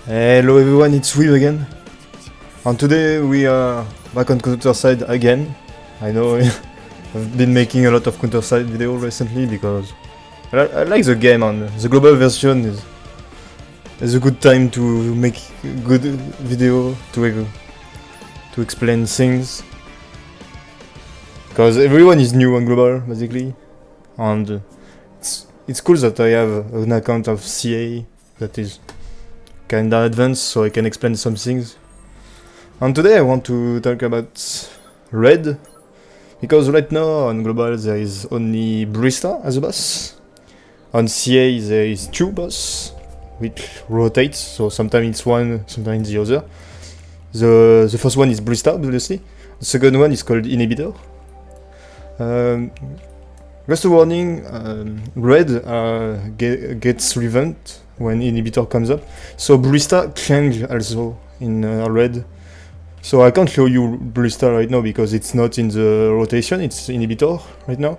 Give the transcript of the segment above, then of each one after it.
Hello everyone, it's Will again. And today we are back on Counter-Side again. I know I've been making a lot of Counter-Side videos recently because I like the game, and the global version is a good time to make good video to explain things. Because everyone is new on global basically, and it's cool that I have an account of CA that is kinda advanced, so I can explain some things. And today I want to talk about Raid, because right now on global there is only Brista as a boss. On CA there is 2 boss, which rotates, so sometimes it's one, sometimes the other. The first one is Brista, obviously. The second one is called Inhibitor. Just a warning, Raid gets revamped when Inhibitor comes up, so Brista change also in Raid. So I can't show you Brista right now because it's not in the rotation, it's Inhibitor right now.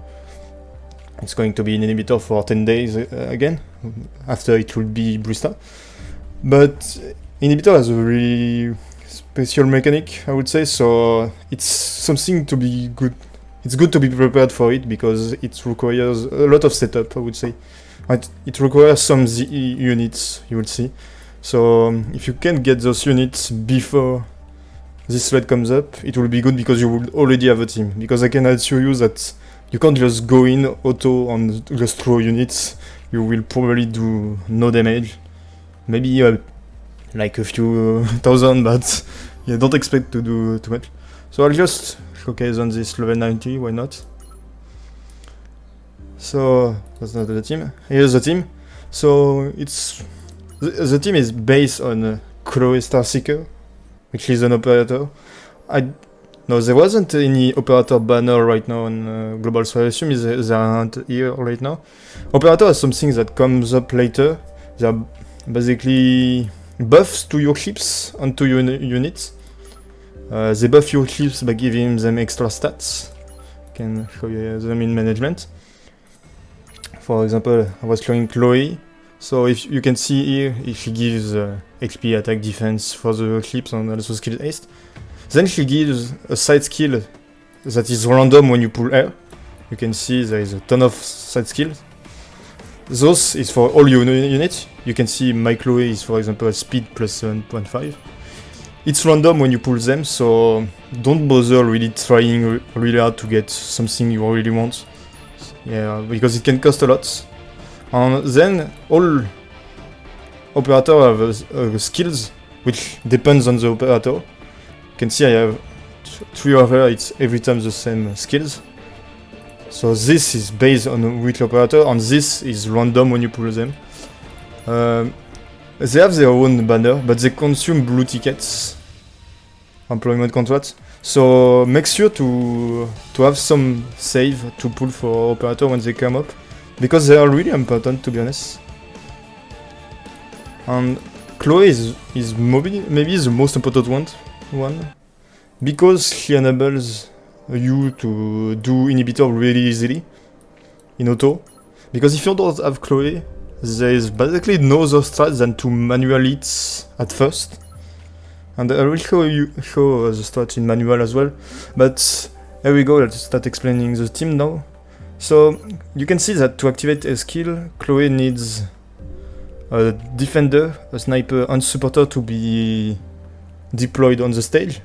It's going to be an Inhibitor for 10 days again, after it will be Brista. But Inhibitor has a really special mechanic, I would say, so it's something to be good. It's good to be prepared for it because it requires a lot of setup, I would say. It requires some units, you will see. So if you can get those units before this thread comes up, it will be good because you will already have a team. Because I can assure you that you can't just go in auto and just throw units. You will probably do no damage. Maybe like a few thousand, but you don't expect to do too much. So I'll just showcase on this level 90, why not? So that's not the team. Here's the team. So it's the team is based on Chloe Starseeker, which is an operator. No, there wasn't any operator banner right now on global, so I assume they aren't here right now. Operator is something that comes up later. They are basically buffs to your ships and to your units. They buff your ships by giving them extra stats. I can show you them in management. For example, I was showing Chloe. So if you can see here, she gives HP, attack, defense for the ships and also skill haste. Then she gives a side skill that is random when you pull air. You can see there is a ton of side skills. Those is for all your units. You can see my Chloe is, for example, speed plus 7.5. It's random when you pull them, so don't bother really trying really hard to get something you really want. Yeah, because it can cost a lot. And then all operators have skills which depends on the operator. You can see I have 3 of her, it's every time the same skills. So this is based on which operator, and this is random when you pull them. They have their own banner, but they consume blue tickets, employment contracts. So make sure to have some save to pull for operator when they come up, because they are really important, to be honest. And Chloe is maybe the most important one, because she enables you to do inhibitor really easily in auto. Because if you don't have Chloe, there is basically no other strat than to manual it at first. And I will show the strat in manual as well. But here we go, let's start explaining the team now. So you can see that to activate a skill, Chloe needs a defender, a sniper, and supporter to be deployed on the stage.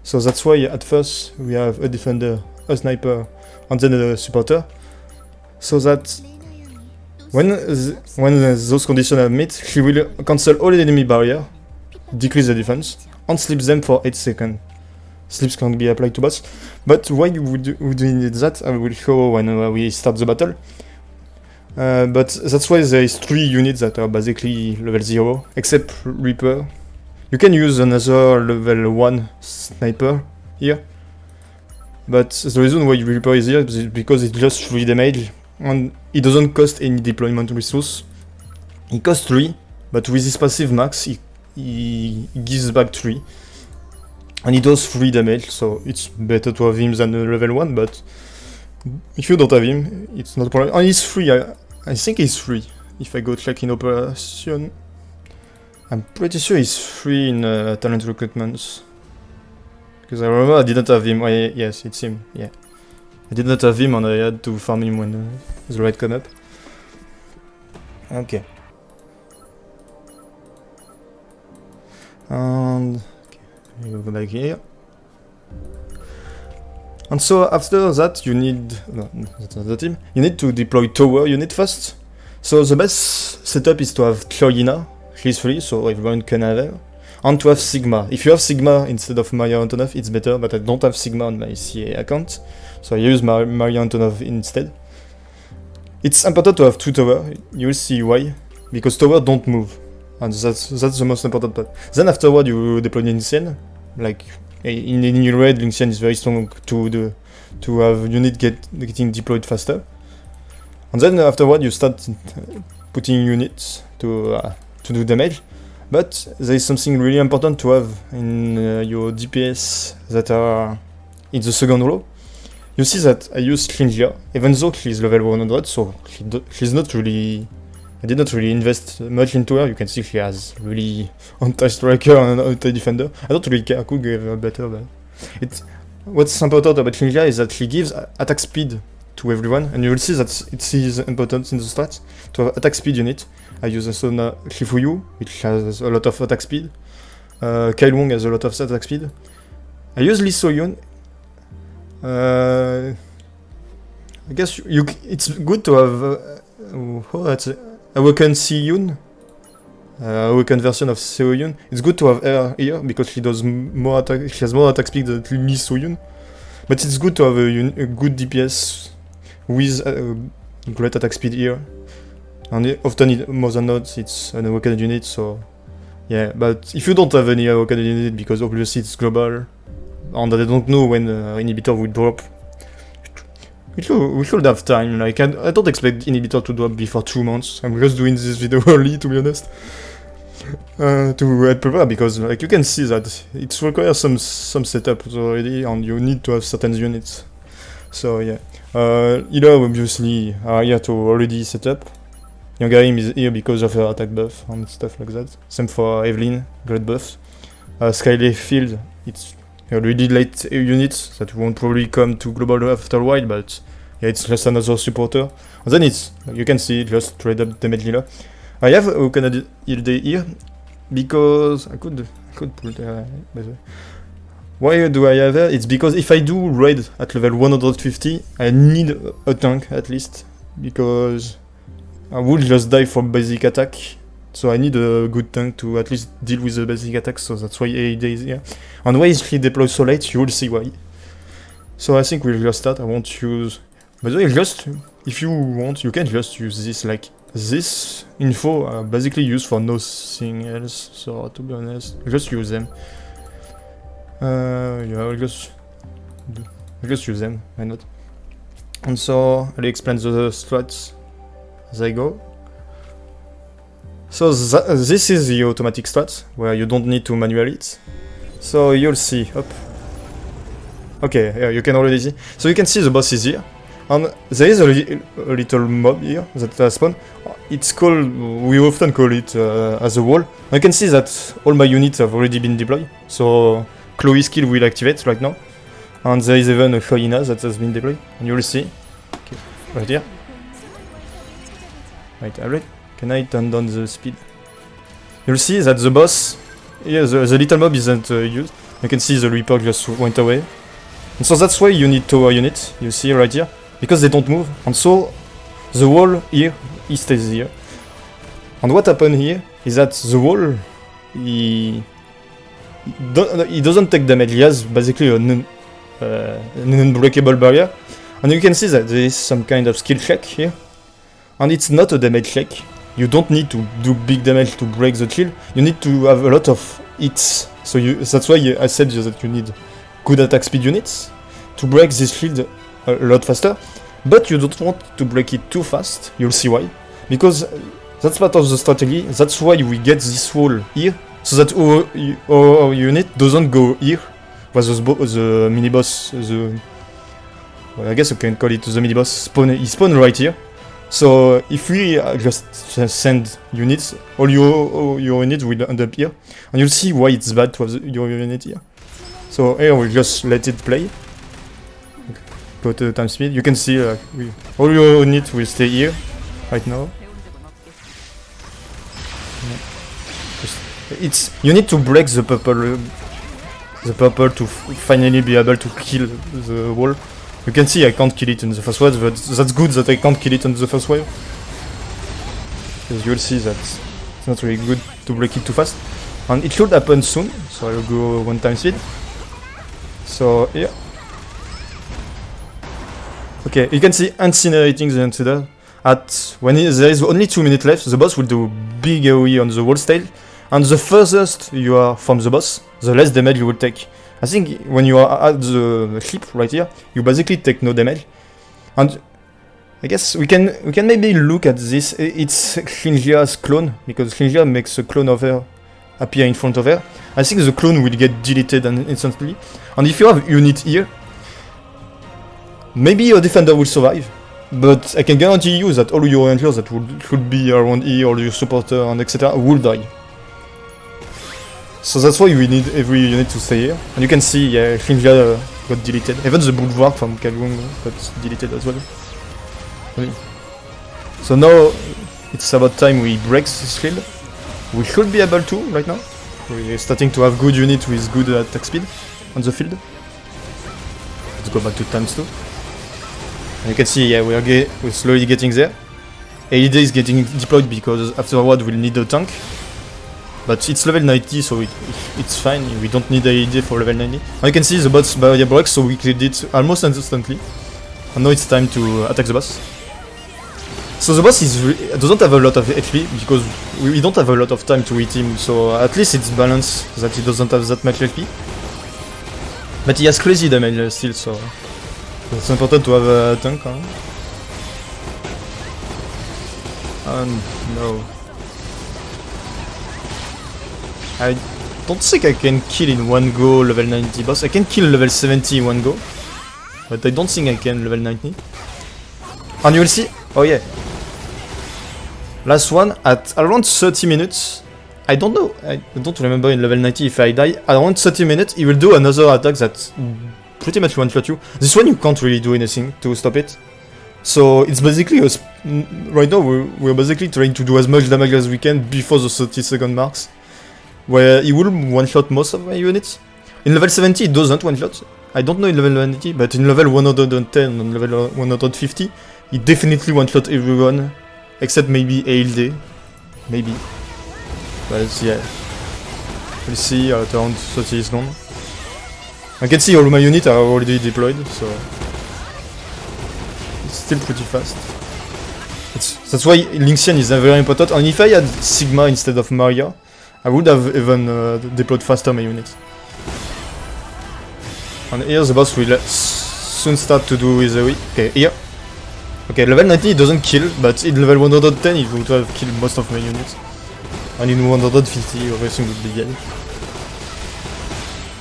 So that's why at first we have a defender, a sniper, and then a supporter. So that when those conditions are met, she will cancel all enemy barrier, decrease the defense, and sleep them for 8 seconds. Sleeps can be applied to boss. But why would we need that? I will show when we start the battle. But that's why there is 3 units that are basically level 0, except Reaper. You can use another level 1 sniper here. But the reason why Reaper is here is because it's just 3 damage, and it doesn't cost any deployment resource. It costs 3, but with his passive max, he gives back 3. And he does 3 damage, so it's better to have him than a level 1, but if you don't have him, it's not a problem. And he's free, I think he's free. If I go check in operation, I'm pretty sure he's free in talent recruitments. Because I remember I didn't have him. Oh, yes, it's him. Yeah. I did not have him and I had to farm him when the raid came up. Okay. And okay, you go back here. And so after that you need, no, that's not the team, you need to deploy tower unit first. So the best setup is to have Chloe, she's free, so everyone can have her. And to have Sigma. If you have Sigma instead of Maria Antonov, it's better, but I don't have Sigma on my CA account, so I use Maria Antonov instead. It's important to have 2 tower, you'll see why, because tower don't move, and that's the most important part. Then afterward you deploy Lincien, like in any raid, Lincien is very strong to have unit getting deployed faster. And then afterward you start putting units to do damage. But there is something really important to have in your DPS that are in the second row. You see that I use Stringia, even though she's level 100, so she's not really... I did not really invest much into her. You can see she has really anti-striker and anti-defender. I don't really care, I could give her better, but... What's important about Stringia is that she gives attack speed to everyone, and you will see that it is important in the stats to have attack speed unit. I use also Shifuyu, which has a lot of attack speed. Kai Wong has a lot of attack speed. I use Lee So-yoon. I guess it's good to have Awaken Si-yoon, Awaken version of Seo-yoon. It's good to have her here because she does more attack. She has more attack speed than Lee So-yoon. But it's good to have a good DPS with great attack speed here. And often, more than not, it's an Awakened unit, so... Yeah, but if you don't have any Awakened unit, because obviously it's global, and I don't know when inhibitor will drop, we should have time. Like, I don't expect inhibitor to drop before 2 months. I'm just doing this video early, to be honest. To help prepare, because like you can see that it requires some setups already, and you need to have certain units. So yeah, Ila obviously are here to already set up. Youngaim is here because of her attack buff and stuff like that. Same for Evelyn, great buffs. Skylay Field, it's a really late unit that won't probably come to global after a while, but yeah, it's just another supporter. And then it's, you can see, just trade up damage healer. I have Okana Hilde here because I could pull the by the way. Why do I have her? It's because if I do raid at level 150, I need a tank at least, because I would just die from basic attack. So I need a good tank to at least deal with the basic attack, so that's why AD is here. And why is she deployed so late? You will see why. So I think we'll just start. I won't use... By the way, just, if you want, you can just use this, like, this info basically used for nothing else, so to be honest, just use them. Yeah, I'll just use them, why not? And so, I'll explain the strats as I go. So this is the automatic strat, where you don't need to manual it. So you'll see, up. Okay, yeah, you can already see. So you can see the boss is here. And there is a little mob here that spawn. It's called, we often call it as a wall. You can see that all my units have already been deployed. So Chloe's skill will activate right now. And there is even a Shoina that has been deployed. And you'll see. Okay, right here. Right, alright. Can I turn down the speed? You'll see that the boss, yeah, the little mob isn't used. You can see the Reaper just went away. And so that's why you need tower units, you see right here, because they don't move. And so the wall here, he stays here. And what happened here is that the wall, he doesn't take damage. He has basically an unbreakable barrier. And you can see that there is some kind of skill check here. And it's not a damage check. You don't need to do big damage to break the shield. You need to have a lot of hits. So that's why I said that you need good attack speed units to break this shield a lot faster. But you don't want to break it too fast. You'll see why. Because that's part of the strategy. That's why we get this wall here, so that our unit doesn't go here. The mini-boss, well, I guess I can call it the mini-boss, he spawn right here. So if we just send units, all your units will end up here, and you'll see why it's bad to have your unit here. So here we'll just let it play. Go to the time speed. You can see all your units will stay here right now. It's you need to break the purple to finally be able to kill the wall. You can see I can't kill it in the first wave, but that's good that I can't kill it in the first wave. Because you'll see that it's not really good to break it too fast. And it should happen soon, so I'll go 1 time speed. So here. Okay, you can see incinerating the intruder. When there is only 2 minutes left, the boss will do big AoE on the wall tail. And the furthest you are from the boss, the less damage you will take. I think when you are at the ship right here, you basically take no damage. And I guess we can maybe look at this. It's Shinjia's clone, because Shinjia makes a clone of her appear in front of her. I think the clone will get deleted instantly. And if you have unit here, maybe your defender will survive. But I can guarantee you that all your rangers that should be around here, all your supporter and etc. will die. So that's why we need every unit to stay here. And you can see, yeah, Shinja got deleted. Even the Bulwark from Kalung got deleted as well. So now it's about time we break this shield. We should be able to right now. We're starting to have good units with good attack speed on the field. Let's go back to times 2. And you can see, yeah, we're slowly getting there. AED is getting deployed because afterward we'll need a tank. But it's level 90, so it's fine. We don't need AED for level 90. And you can see the boss barrier breaks, so we cleared it almost instantly. And now it's time to attack the boss. So the boss doesn't have a lot of HP because we don't have a lot of time to hit him. So at least it's balanced that he doesn't have that much HP. But he has crazy damage still, so it's important to have a tank. Huh? And no. I don't think I can kill in one go level 90 boss. I can kill level 70 in one go, but I don't think I can level 90. And you will see, oh yeah, last one at around 30 minutes. I don't know, I don't remember in level 90 if I die. Around 30 minutes, he will do another attack that pretty much one-shot you. This one you can't really do anything to stop it. So it's basically, right now we're basically trying to do as much damage as we can before the 30-second marks. Where he will one-shot most of my units. In level 70 it doesn't one-shot. I don't know in level 90, but in level 110 and level 150, he definitely one-shot everyone, except maybe ALD. Maybe. But yeah. We'll see, around 30 is gone. I can see all my units are already deployed, so it's still pretty fast. That's why Linxian is very important, and if I had Sigma instead of Maria, I would have even deployed faster my units. And here the boss will soon start to do his AoE. Okay, here. Okay, level 90 it doesn't kill, but in level 110 it would have killed most of my units. And in 150 everything would be dead.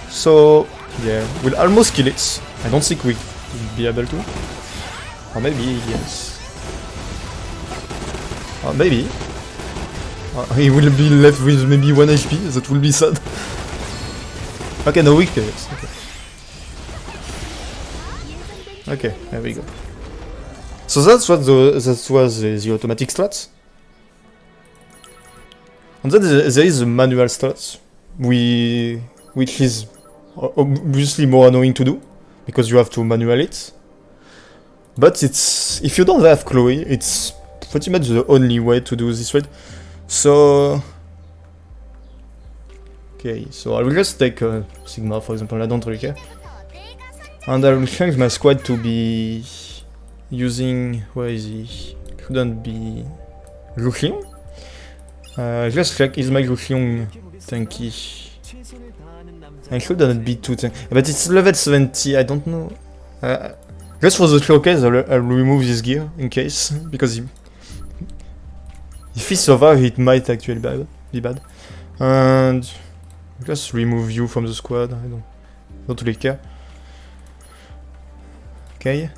So, yeah, we'll almost kill it. I don't think we will be able to. Or maybe, yes. Or maybe. He will be left with maybe 1 HP, that will be sad. Okay, no, we kill it. Okay, there we go. So that was the automatic strats. And then there is a manual strats, which is obviously more annoying to do, because you have to manual it. But if you don't have Chloe, it's pretty much the only way to do this raid. So, okay, so I will just take Sigma for example, I don't really care. And I will change my squad to be using, where is he? Shouldn't be Luxion. Just check, is my Luxion tanky? I shouldn't be too tanky, but it's level 70, I don't know. Just for the showcase, I'll remove this gear in case, because if he survives, it might actually be bad. And just remove you from the squad. I don't really care. Okay.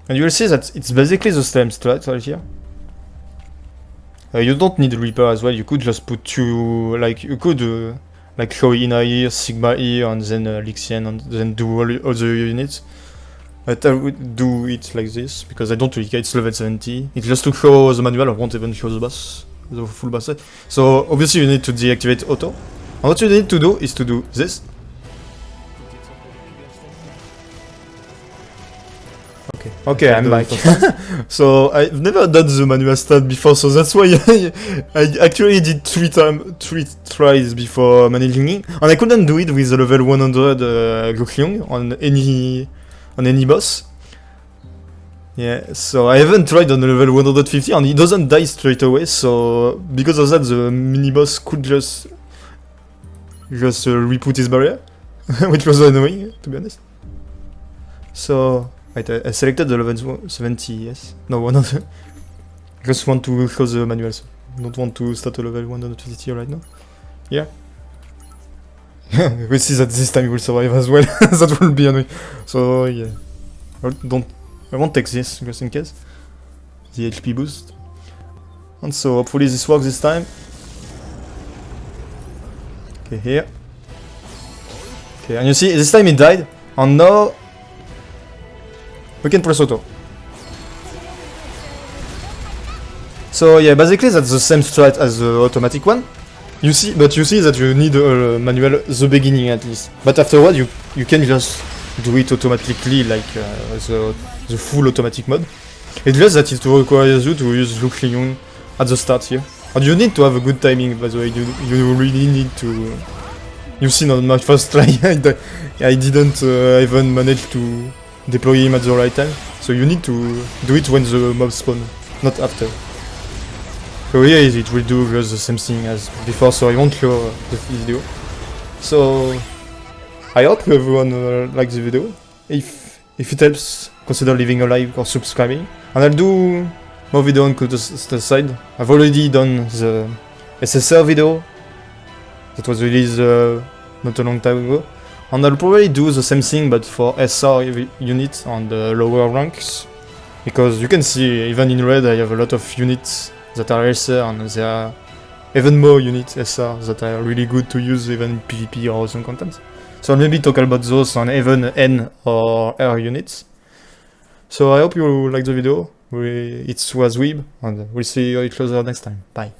And you'll see that it's basically the same strat right here. You don't need Reaper as well, you could just put two, like, you could, like, Chloe Ina here, Sigma here, and then Lixien, and then do all the units. But I would do it like this, because I don't really care, it's level 70. It's just to show the manual, I won't even show the boss, the full boss set. So, obviously you need to deactivate auto. And what you need to do is to do this. Okay, I'm back. So I've never done the manual stat before, so that's why I actually did three tries before managing it, and I couldn't do it with the level 100 Goklyong on any boss. Yeah, so I haven't tried on the level 150, and he doesn't die straight away. So because of that, the mini boss could just re-put his barrier, which was annoying, to be honest. So. Right, I selected the level 70, yes. No, 100. Just want to close the manual, so don't want to start a level 150 right now. Yeah. We'll see that this time he will survive as well. That will be annoying. So, yeah. I won't take this, just in case. The HP boost. And so, hopefully this works this time. Okay, here. Okay, and you see, this time he died. And now... we can press auto. So yeah, basically that's the same strat as the automatic one. You see that you need a manual the beginning at least. But afterward you can just do it automatically like the full automatic mode. It's just that it requires you to use Goklyong at the start here. And you need to have a good timing, by the way. You really need to. You've seen on my first try I didn't even manage to deploy him at the right time, so you need to do it when the mob spawn, not after. So here it will do just the same thing as before, so I won't show the video. So I hope everyone likes the video. If it helps, consider leaving a like or subscribing. And I'll do more video on Counter side. I've already done the SSR video that was released not a long time ago. And I'll probably do the same thing but for SR units on the lower ranks. Because you can see, even in Raid I have a lot of units that are SR and there are even more units SR that are really good to use even in PvP or some content. So I'll maybe talk about those on even N or R units. So I hope you liked the video. It was Weeb and we'll see each other next time. Bye.